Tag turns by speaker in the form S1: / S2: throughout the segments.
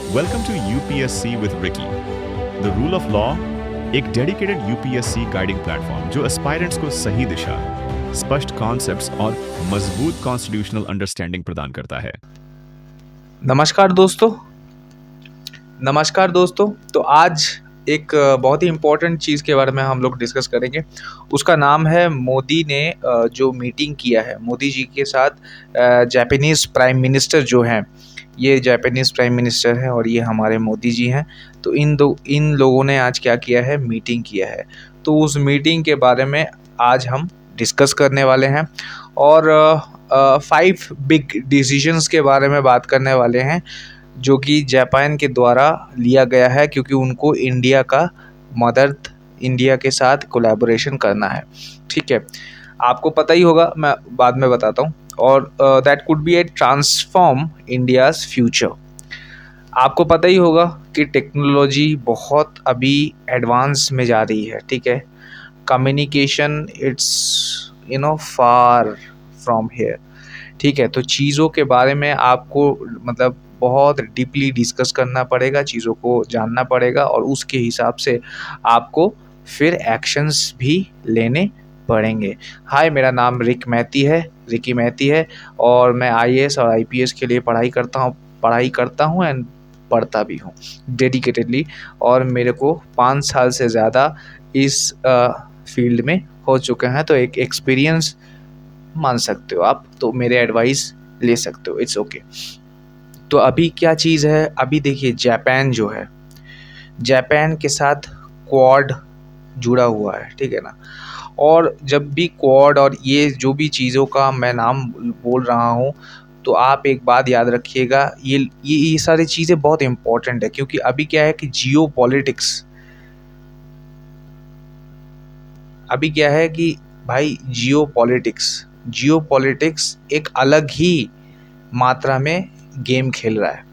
S1: Welcome to UPSC with Ricky the rule of law, एक dedicated UPSC guiding platform जो aspirants को सही दिशा, स्पष्ट कॉन्सेप्ट्स और मजबूत कॉन्स्टिट्यूशनल अंडरस्टैंडिंग प्रदान करता है।
S2: नमस्कार दोस्तों। तो आज एक बहुत ही इम्पोर्टेंट चीज़ के बारे में हम लोग डिस्कस करेंगे। उसका नाम है मोदी ने जो मीटिंग किया है मोदी जी के साथ। जापानीज़ प्राइम मिनिस्टर जो हैं, ये जापानीज़ प्राइम मिनिस्टर हैं और ये हमारे मोदी जी हैं। तो इन लोगों ने आज क्या किया है, मीटिंग किया है। तो उस मीटिंग के बारे में आज हम डिस्कस करने वाले हैं और 5 बिग डिसीजंस के बारे में बात करने वाले हैं जो कि जापान के द्वारा लिया गया है, क्योंकि उनको इंडिया के साथ कोलैबोरेशन करना है। ठीक है, आपको पता ही होगा, मैं बाद में बताता हूँ। और that could be A transform India's future. आपको पता ही होगा कि टेक्नोलॉजी बहुत अभी एडवांस में जा रही है। ठीक है, communication it's far from here. ठीक है, तो चीज़ों के बारे में आपको मतलब बहुत डीपली डिस्कस करना पड़ेगा, चीज़ों को जानना पड़ेगा और उसके हिसाब से आपको फिर एक्शंस भी लेने पड़ेंगे। हाय, मेरा नाम रिकी मैती है और मैं आईएएस और आईपीएस के लिए पढ़ाई करता हूँ एंड पढ़ता भी हूँ डेडिकेटेडली। और मेरे को 5 साल से ज़्यादा इस फील्ड में हो चुके हैं, तो एक एक्सपीरियंस मान सकते हो आप, तो मेरे एडवाइस ले सकते हो, इट्स ओके। तो अभी क्या चीज़ है, अभी देखिए जापान जो है, जापान के साथ क्वाड जुड़ा हुआ है। ठीक है ना, और जब भी क्वाड और ये जो भी चीज़ों का मैं नाम बोल रहा हूँ, तो आप एक बात याद रखिएगा, ये सारी चीज़ें बहुत इम्पोर्टेंट है, क्योंकि अभी क्या है कि जियो पॉलिटिक्स एक अलग ही मात्रा में गेम खेल रहा है।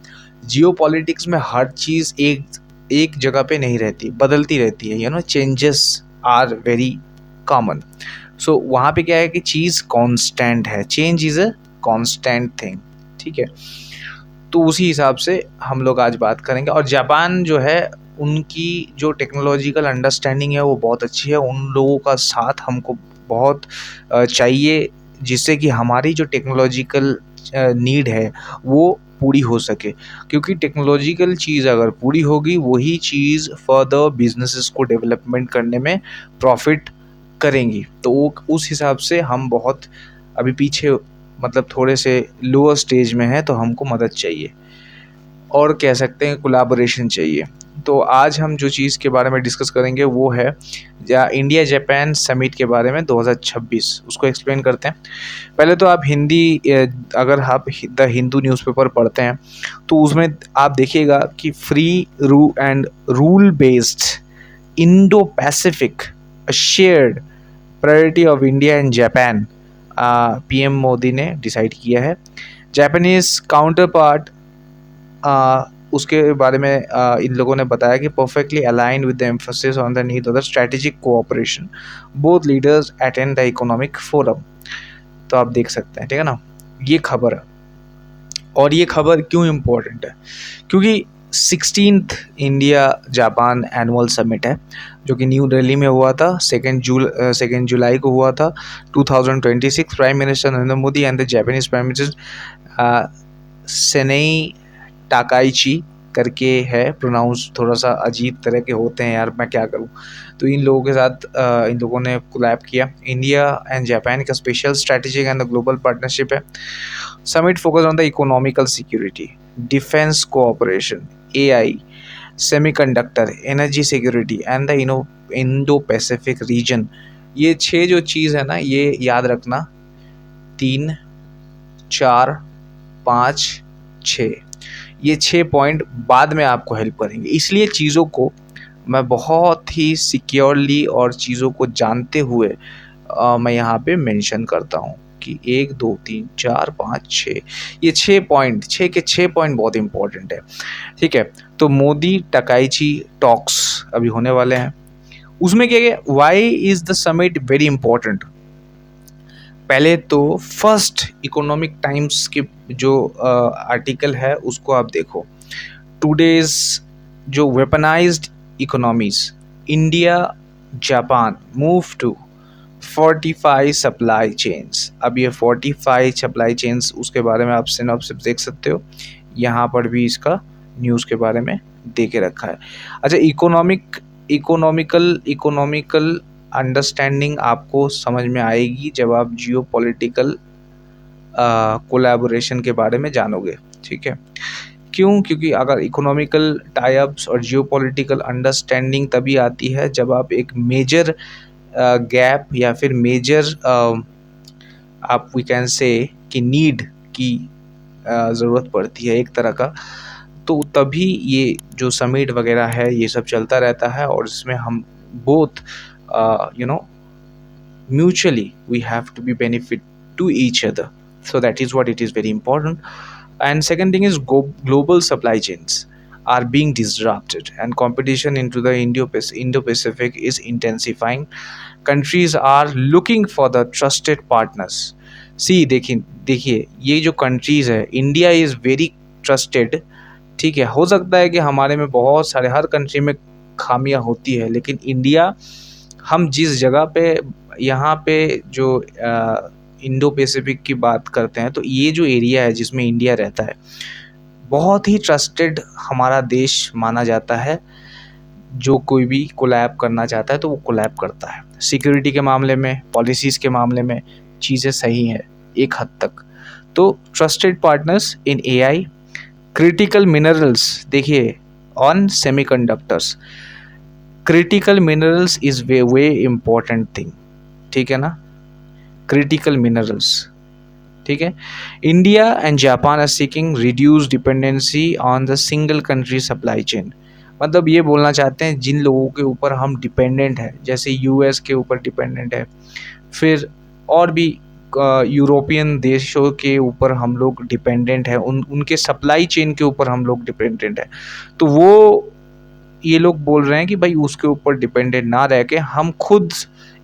S2: जियो पॉलिटिक्स में हर चीज़ एक जगह पे नहीं रहती, बदलती रहती है। Changes are very common. So वहाँ पे क्या है कि चीज़ कांस्टेंट है, change is a constant thing. ठीक है, तो उसी हिसाब से हम लोग आज बात करेंगे। और जापान जो है, उनकी जो टेक्नोलॉजिकल अंडरस्टैंडिंग है वो बहुत अच्छी है। उन लोगों का साथ हमको बहुत चाहिए, जिससे कि हमारी जो टेक्नोलॉजिकल नीड है वो पूरी हो सके, क्योंकि टेक्नोलॉजिकल चीज़ अगर पूरी होगी, वही चीज़ फर्दर बिजनेसेस को डेवलपमेंट करने में प्रॉफिट करेंगी। तो उस हिसाब से हम बहुत अभी पीछे, मतलब थोड़े से लोअर स्टेज में है, तो हमको मदद चाहिए और कह सकते हैं कोलैबोरेशन चाहिए। तो आज हम जो चीज़ के बारे में डिस्कस करेंगे वो है इंडिया जापान समिट के बारे में 2026, उसको एक्सप्लेन करते हैं। पहले तो आप अगर आप द हिंदू न्यूज़पेपर पढ़ते हैं तो उसमें आप देखिएगा कि free and rule based Indo Pacific shared priority of India and Japan, PM Modi ने डिसाइड किया है। जापानीज काउंटर पार्ट, उसके बारे में इन लोगों ने बताया कि perfectly align with the emphasis on the need of the strategic cooperation, both leaders attend the economic forum. तो आप देख सकते हैं, ठीक है ना, ये खबर है। और ये खबर क्यों इम्पोर्टेंट है, क्योंकि 16th India Japan annual summit है, जो कि न्यू दिल्ली में हुआ था। 2 जुलाई को हुआ था 2026। Prime minister Narendra Modi and the Japanese prime minister Sanae Takaichi करके है, प्रोनाउंस थोड़ा सा अजीब तरह के होते हैं यार, मैं क्या करूं। तो इन लोगों के साथ इन लोगों ने कोलैब किया। इंडिया एंड जापान का special strategic and global partnership है। Summit focus on the economical security, defence cooperation, AI, semiconductor, energy security and the Indo Pacific region. ये 6 जो चीज़ है ना, ये याद रखना, 3, 4, 5, 6, ये 6 पॉइंट बाद में आपको हेल्प करेंगे। इसलिए चीज़ों को मैं बहुत ही सिक्योरली और चीज़ों को जानते हुए मैं यहाँ पे मेंशन करता हूँ कि 1, 2, 3, 4, 5, 6, ये 6 के 6 पॉइंट बहुत इंपॉर्टेंट है। ठीक है, तो मोदी टाकाइची टॉक्स अभी होने वाले हैं। उसमें क्या क्या, why is the summit very important. पहले तो फर्स्ट इकोनॉमिक टाइम्स के जो आर्टिकल है उसको आप देखो। टूडेज जो weaponised economies, India Japan move to fortify supply chains. अब ये फोर्टिफाई सप्लाई चेन्स उसके बारे में आप सिनॉप्सिस देख सकते हो, यहाँ पर भी इसका न्यूज़ के बारे में दे के रखा है। अच्छा, इकोनॉमिकल अंडरस्टैंडिंग आपको समझ में आएगी जब आप जियो पॉलिटिकल कोलैबोरेशन के बारे में जानोगे, ठीक है। क्यों? क्योंकि अगर इकोनॉमिकल टाइप्स और जियो पॉलिटिकल अंडरस्टैंडिंग तभी आती है जब आप एक मेजर गैप या फिर मेजर आप वी कैन से कि नीड की ज़रूरत पड़ती है एक तरह का, तो तभी ये जो समिट वगैरह है ये सब चलता रहता है और इसमें हम both mutually we have to be benefit to each other, so that is what it is very important. And second thing is global supply chains are being disrupted and competition into the Indo-Pacific is intensifying. Countries are looking for the trusted partners. See, देखिए ये जो countries है, India is very trusted, ठीक है। हो सकता है कि हमारे में बहुत सारे, हर कंट्री में खामियां होती है, लेकिन इंडिया, हम जिस जगह पे यहाँ पे जो इंडो पैसिफिक की बात करते हैं, तो ये जो एरिया है जिसमें इंडिया रहता है, बहुत ही ट्रस्टेड हमारा देश माना जाता है। जो कोई भी कोलैब करना चाहता है तो वो कोलैब करता है। सिक्योरिटी के मामले में, पॉलिसीज़ के मामले में चीज़ें सही हैं एक हद तक। तो trusted partners in AI, critical minerals, देखिए on semiconductors, critical minerals is way important thing, ठीक है ना, क्रिटिकल मिनरल्स, ठीक है। India and Japan are seeking reduce dependency on the single country supply chain. मतलब ये बोलना चाहते हैं जिन लोगों के ऊपर हम डिपेंडेंट हैं, जैसे यूएस के ऊपर डिपेंडेंट है, फिर और भी यूरोपियन देशों के ऊपर हम लोग डिपेंडेंट हैं, उनके सप्लाई चेन के ऊपर हम लोग डिपेंडेंट हैं। तो वो ये लोग बोल रहे हैं कि भाई उसके ऊपर डिपेंडेंट ना रह के हम खुद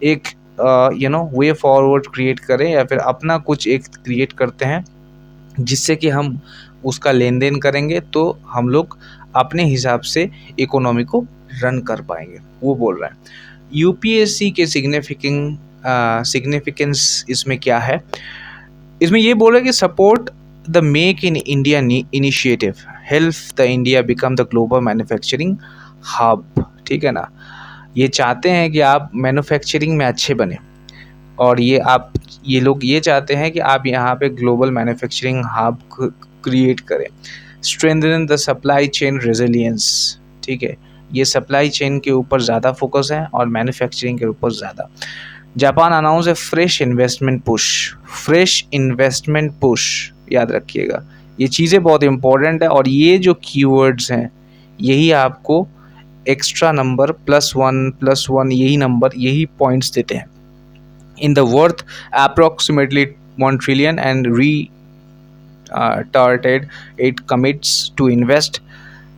S2: एक वे फॉरवर्ड क्रिएट करें, या फिर अपना कुछ एक क्रिएट करते हैं जिससे कि हम उसका लेन देन करेंगे तो हम लोग अपने हिसाब से इकोनॉमी को रन कर पाएंगे, वो बोल रहे हैं। यूपीएससी के सिग्निफिकेंस इसमें क्या है, इसमें ये बोल रहे हैं कि support the make in India initiative, help the India become the global manufacturing hub, ठीक है ना। ये चाहते हैं कि आप मैन्युफैक्चरिंग में अच्छे बने, और ये लोग ये चाहते हैं कि आप यहाँ पे ग्लोबल मैन्युफैक्चरिंग हब क्रिएट करें। Strengthen the supply chain resilience, ठीक है, ये सप्लाई चेन के ऊपर ज़्यादा फोकस है और मैन्युफैक्चरिंग के ऊपर ज़्यादा। जापान अनाउंस ए फ्रेश इन्वेस्टमेंट पुश, याद रखिएगा ये चीज़ें बहुत इंपॉर्टेंट है, और ये जो कीवर्ड्स हैं यही आपको एक्स्ट्रा नंबर +1 यही पॉइंट्स देते हैं। In the worth approximately 1 trillion and retargeted it commits to invest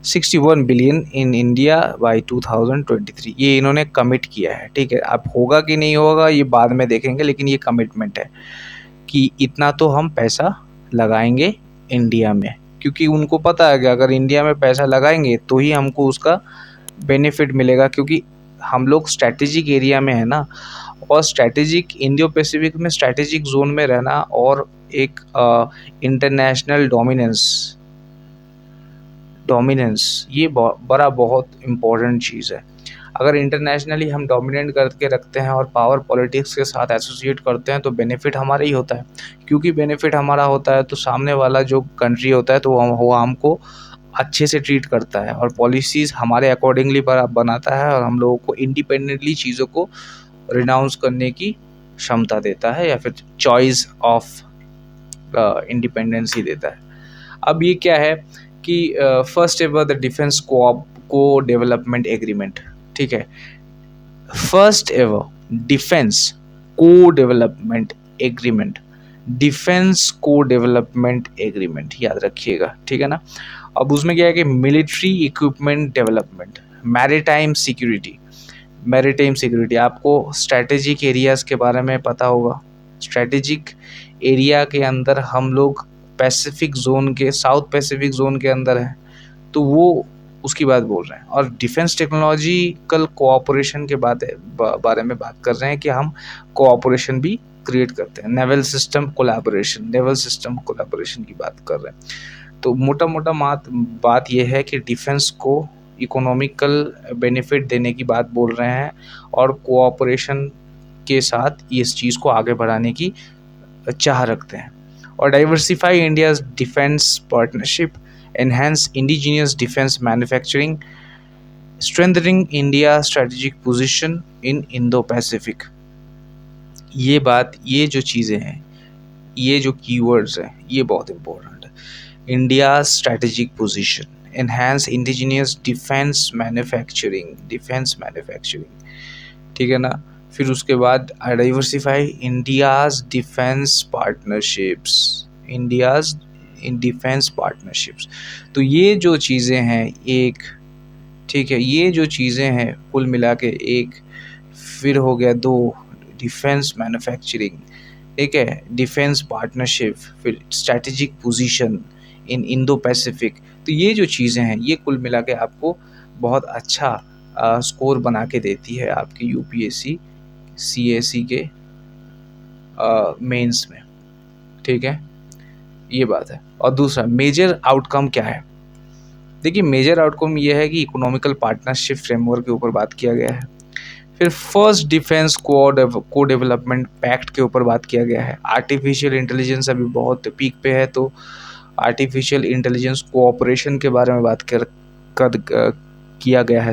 S2: 61 billion in India by 2023। ये इन्होंने कमिट किया है, ठीक है। अब होगा कि नहीं होगा ये बाद में देखेंगे, लेकिन ये कमिटमेंट है कि इतना तो हम पैसा लगाएंगे इंडिया में, क्योंकि उनको पता है कि अगर इंडिया में पैसा लगाएंगे तो ही हमको उसका बेनिफिट मिलेगा, क्योंकि हम लोग स्ट्रैटेजिक एरिया में है ना, और स्ट्रैटेजिक इंडो पैसिफिक में स्ट्रैटेजिक जोन में रहना और एक इंटरनेशनल डोमिनेंस ये बहुत इम्पोर्टेंट चीज़ है। अगर इंटरनेशनली हम डोमिनेट करके रखते हैं और पावर पॉलिटिक्स के साथ एसोसिएट करते हैं तो बेनिफिट हमारा ही होता है, क्योंकि बेनिफिट हमारा होता है तो सामने वाला जो कंट्री होता है तो वो हमको अच्छे से ट्रीट करता है और पॉलिसीज़ हमारे अकॉर्डिंगली बनाता है, और हम लोगों को इंडिपेंडेंटली चीज़ों को रिनाउंस करने की क्षमता देता है, या फिर चॉइस ऑफ इंडिपेंडेंस ही देता है। अब ये क्या है कि फर्स्ट एवर द डिफेंस को डेवलपमेंट एग्रीमेंट, ठीक है, फर्स्ट एवर डिफेंस को डेवलपमेंट एग्रीमेंट, याद रखिएगा, ठीक है ना। अब उसमें क्या है कि military equipment development, maritime security, आपको स्ट्रैटेजिक एरियाज़ के बारे में पता होगा। स्ट्रैटेजिक एरिया के अंदर हम लोग साउथ पैसिफिक जोन के अंदर है, तो वो उसकी बात बोल रहे हैं। और डिफेंस टेक्नोलॉजिकल कोऑपरेशन के बारे में बात कर रहे हैं कि हम कोऑपरेशन भी क्रिएट करते हैं, नेवल सिस्टम कोलैबोरेशन की बात कर रहे हैं। तो मोटा मोटा बात यह है कि डिफेंस को इकोनॉमिकल बेनिफिट देने की बात बोल रहे हैं और कोऑपरेशन के साथ इस चीज़ को आगे बढ़ाने की चाह रखते हैं। और diversify India's defence partnership, enhance indigenous defence manufacturing, strengthening India strategic position in Indo Pacific. ये जो चीज़ें हैं, ये जो कीवर्ड्स हैं, ये बहुत इंपॉर्टेंट है। India strategic position, enhance indigenous defence manufacturing, ठीक है ना। फिर उसके बाद डाइवर्सिफाई इंडियाज डिफेंस पार्टनरशिप्स, तो ये जो चीज़ें हैं एक, ठीक है, ये जो चीज़ें हैं कुल मिला के एक, फिर हो गया 2 डिफेंस मैन्युफैक्चरिंग, ठीक है, डिफेंस पार्टनरशिप, फिर strategic position in Indo Pacific. तो ये जो चीज़ें हैं ये कुल मिला के आपको बहुत अच्छा स्कोर बना के देती है आपकी यूपीएससी सीएसी के मेंस में, ठीक है, ये बात है। और दूसरा मेजर आउटकम क्या है? देखिए मेजर आउटकम ये है कि इकोनॉमिकल पार्टनरशिप फ्रेमवर्क के ऊपर बात किया गया है। फिर फर्स्ट डिफेंस को डेवलपमेंट पैक्ट के ऊपर बात किया गया है। आर्टिफिशियल इंटेलिजेंस अभी बहुत पीक पे है, तो आर्टिफिशियल इंटेलिजेंस कोऑपरेशन के बारे में बात किया गया है,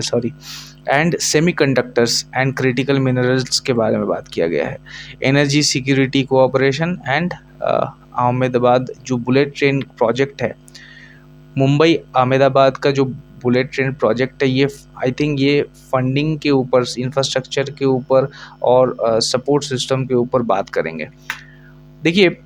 S2: and semiconductors and critical minerals के बारे में बात किया गया है। Energy security cooperation and Ahmedabad जो बुलेट ट्रेन प्रोजेक्ट है, मुंबई अहमदाबाद का जो बुलेट ट्रेन प्रोजेक्ट है, ये आई थिंक ये फंडिंग के ऊपर, इंफ्रास्ट्रक्चर के ऊपर और सपोर्ट सिस्टम के ऊपर बात करेंगे। देखिए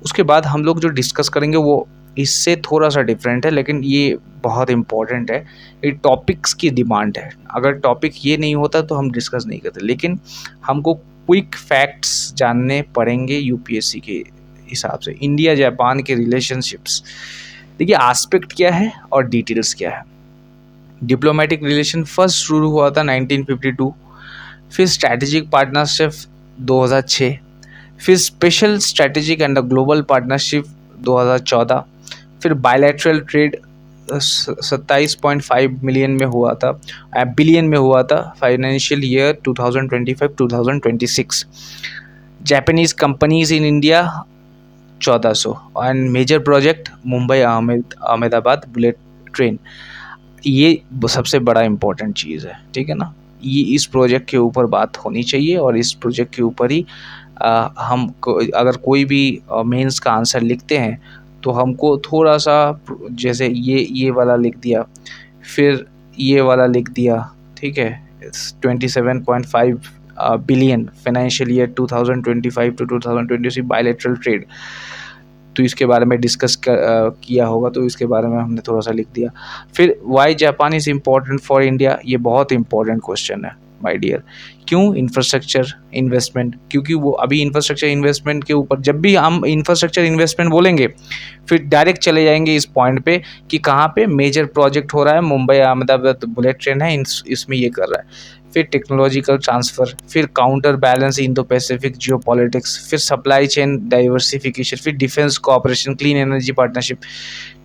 S2: उसके बाद हम लोग जो डिस्कस करेंगे वो इससे थोड़ा सा डिफरेंट है, लेकिन ये बहुत इम्पॉर्टेंट है। ये टॉपिक्स की डिमांड है, अगर टॉपिक ये नहीं होता तो हम डिस्कस नहीं करते, लेकिन हमको क्विक फैक्ट्स जानने पड़ेंगे यूपीएससी के हिसाब से। इंडिया जापान के रिलेशनशिप्स, देखिए एस्पेक्ट क्या है और डिटेल्स क्या है। डिप्लोमेटिक रिलेशन फर्स्ट शुरू हुआ था 1952, फिर स्ट्रैटेजिक पार्टनरशिप 2006, फिर special strategic and global partnership 2014, फिर बायलैटरल ट्रेड 27.5 बिलियन में हुआ था financial year 2025-2026। Japanese companies in India 1400, and major project Mumbai Ahmedabad bullet train, ये सबसे बड़ा इम्पोर्टेंट चीज़ है, ठीक है ना। ये इस प्रोजेक्ट के ऊपर बात होनी चाहिए और इस प्रोजेक्ट के ऊपर ही अगर कोई भी मेंस का आंसर लिखते हैं तो हमको थोड़ा सा, जैसे ये वाला लिख दिया, फिर ये वाला लिख दिया, ठीक है, 27.5 billion financial year 2025-2026 bilateral trade, तो इसके बारे में डिस्कस किया होगा, तो इसके बारे में हमने थोड़ा सा लिख दिया। फिर why Japan is important for India, ये बहुत इंपॉर्टेंट क्वेश्चन है माय डियर। क्यों? इंफ्रास्ट्रक्चर इन्वेस्टमेंट, क्योंकि वो अभी इंफ्रास्ट्रक्चर इन्वेस्टमेंट के ऊपर, जब भी हम इंफ्रास्ट्रक्चर इन्वेस्टमेंट बोलेंगे फिर डायरेक्ट चले जाएंगे इस पॉइंट पे कि कहाँ पे मेजर प्रोजेक्ट हो रहा है, मुंबई अहमदाबाद बुलेट ट्रेन है, इसमें ये कर रहा है। फिर टेक्नोलॉजिकल ट्रांसफ़र, फिर counter balance Indo Pacific geopolitics, फिर सप्लाई चेन डाइवर्सिफिकेशन, फिर defence cooperation, clean energy partnership,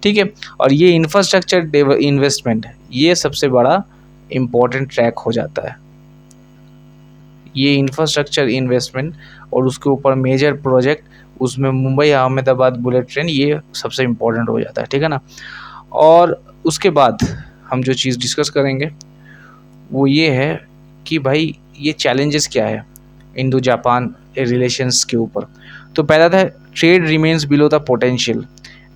S2: ठीक है। और ये इंफ्रास्ट्रक्चर इन्वेस्टमेंट, ये सबसे बड़ा इम्पोर्टेंट ट्रैक हो जाता है, ये इंफ्रास्ट्रक्चर इन्वेस्टमेंट और उसके ऊपर मेजर प्रोजेक्ट, उसमें मुंबई अहमदाबाद बुलेट ट्रेन, ये सबसे इम्पोर्टेंट हो जाता है, ठीक है ना। और उसके बाद हम जो चीज़ डिस्कस करेंगे वो ये है कि भाई ये चैलेंजेस क्या है इंडो जापान रिलेशंस के ऊपर। तो पहला था trade remains below the potential,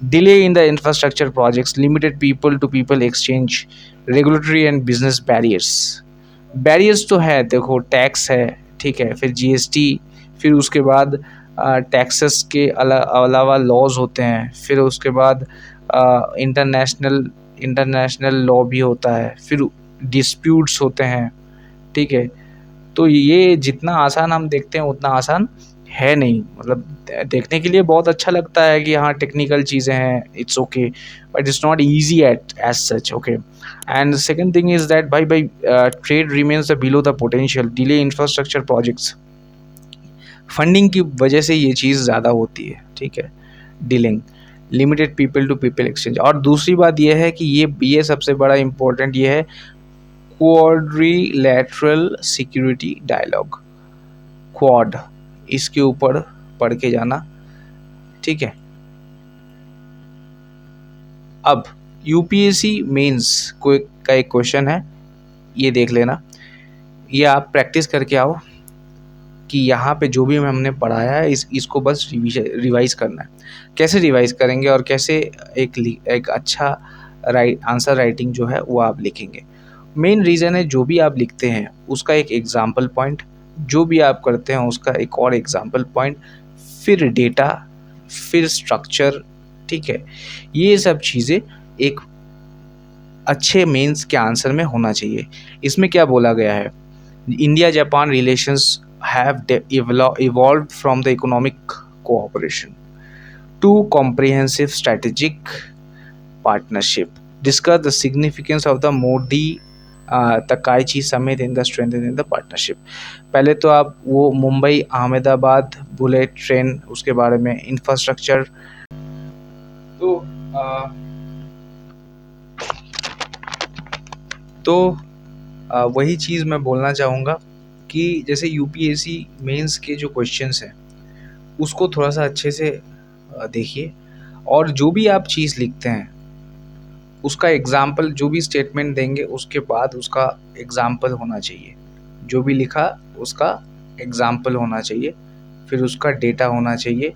S2: delay in the infrastructure projects, limited people to people exchange, regulatory and business barriers तो है, देखो टैक्स है, ठीक है, फिर जीएसटी, फिर उसके बाद टैक्सेस के अलावा लॉज होते हैं, फिर उसके बाद इंटरनेशनल लॉ भी होता है, फिर डिस्प्यूट्स होते हैं, ठीक है। तो ये जितना आसान हम देखते हैं उतना आसान है नहीं, मतलब देखने के लिए बहुत अच्छा लगता है कि हाँ टेक्निकल चीज़ें हैं, it's okay, but it's not easy at as such, okay. And second thing is that भाई trade remains the below the potential, delay infrastructure projects, funding की वजह से ये चीज़ ज़्यादा होती है, ठीक है, dealing, limited people to people exchange. और दूसरी बात ये है कि ये सबसे बड़ा इम्पोर्टेंट ये है, क्वाड्रिलैटरल सिक्योरिटी डायलॉग, क्वाड, इसके ऊपर पढ़ के जाना, ठीक है। अब यूपीएससी मेंस का एक क्वेश्चन है, ये देख लेना, ये आप प्रैक्टिस करके आओ कि यहाँ पे जो भी हमने पढ़ाया है इसको बस रिवाइज करना है। कैसे रिवाइज करेंगे और कैसे एक अच्छा आंसर राइटिंग जो है वो आप लिखेंगे। मेन रीज़न है जो भी आप लिखते हैं उसका एक एग्जाम्पल पॉइंट, जो भी आप करते हैं उसका एक और एग्जाम्पल पॉइंट, फिर डेटा, फिर स्ट्रक्चर, ठीक है। ये सब चीज़ें एक अच्छे मेंस के आंसर में होना चाहिए। इसमें क्या बोला गया है, India Japan relations have evolved from the economic cooperation to comprehensive strategic partnership. Discuss the significance of the Modi Takaichi Summit in the strengthening the partnership. पहले तो आप वो मुंबई अहमदाबाद बुलेट ट्रेन उसके बारे में, इंफ्रास्ट्रक्चर, तो वही चीज़ मैं बोलना चाहूँगा कि जैसे यूपीएससी मेंस के जो क्वेश्चंस हैं उसको थोड़ा सा अच्छे से देखिए, और जो भी आप चीज़ लिखते हैं उसका एग्जाम्पल, जो भी स्टेटमेंट देंगे उसके बाद उसका एग्जाम्पल होना चाहिए, जो भी लिखा उसका एग्जाम्पल होना चाहिए, फिर उसका डेटा होना चाहिए,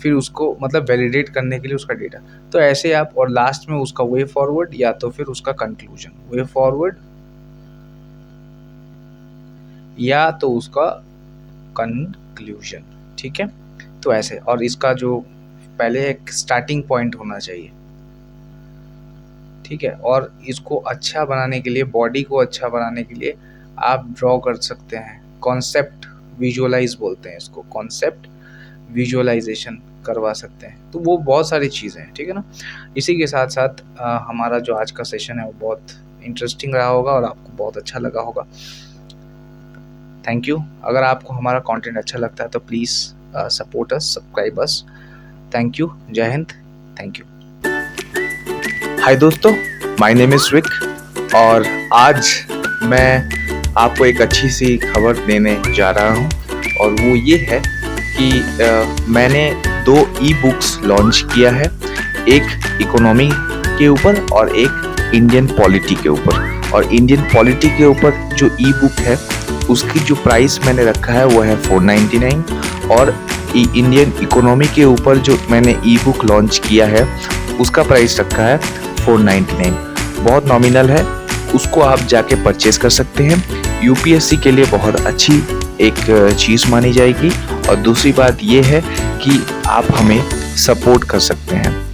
S2: फिर उसको मतलब वैलिडेट करने के लिए उसका डेटा, तो ऐसे आप, और लास्ट में उसका वे फॉरवर्ड या तो फिर उसका कंक्लूजन, वे फॉरवर्ड या तो उसका कंक्लूजन, ठीक है। तो ऐसे, और इसका जो पहले एक स्टार्टिंग पॉइंट होना चाहिए, ठीक है। और इसको अच्छा बनाने के लिए, बॉडी को अच्छा बनाने के लिए आप ड्रॉ कर सकते हैं, कॉन्सेप्ट विजुअलाइज बोलते हैं इसको, कॉन्सेप्ट विजुअलाइजेशन करवा सकते हैं। तो वो बहुत सारी चीज़ें हैं, ठीक है ना। इसी के साथ साथ हमारा जो आज का सेशन है वो बहुत इंटरेस्टिंग रहा होगा और आपको बहुत अच्छा लगा होगा। Thank you. अगर आपको हमारा कंटेंट अच्छा लगता है तो please support us, subscribe us. Thank you. जय हिंद। Thank you. हाय दोस्तों, माय नेम इज़ विक और आज मैं आपको एक अच्छी सी खबर देने जा रहा हूँ, और वो ये है कि मैंने 2 ई बुक्स लॉन्च किया है, एक इकोनॉमी के ऊपर और एक इंडियन पॉलिटी के ऊपर। और इंडियन पॉलिटी के ऊपर जो ई बुक है उसकी जो प्राइस मैंने रखा है वो है 499, और इंडियन इकोनॉमी के ऊपर जो मैंने ई बुक लॉन्च किया है उसका प्राइस रखा है 499। बहुत नॉमिनल है, उसको आप जाके परचेज कर सकते हैं। यूपीएससी के लिए बहुत अच्छी एक चीज़ मानी जाएगी, और दूसरी बात ये है कि आप हमें सपोर्ट कर सकते हैं।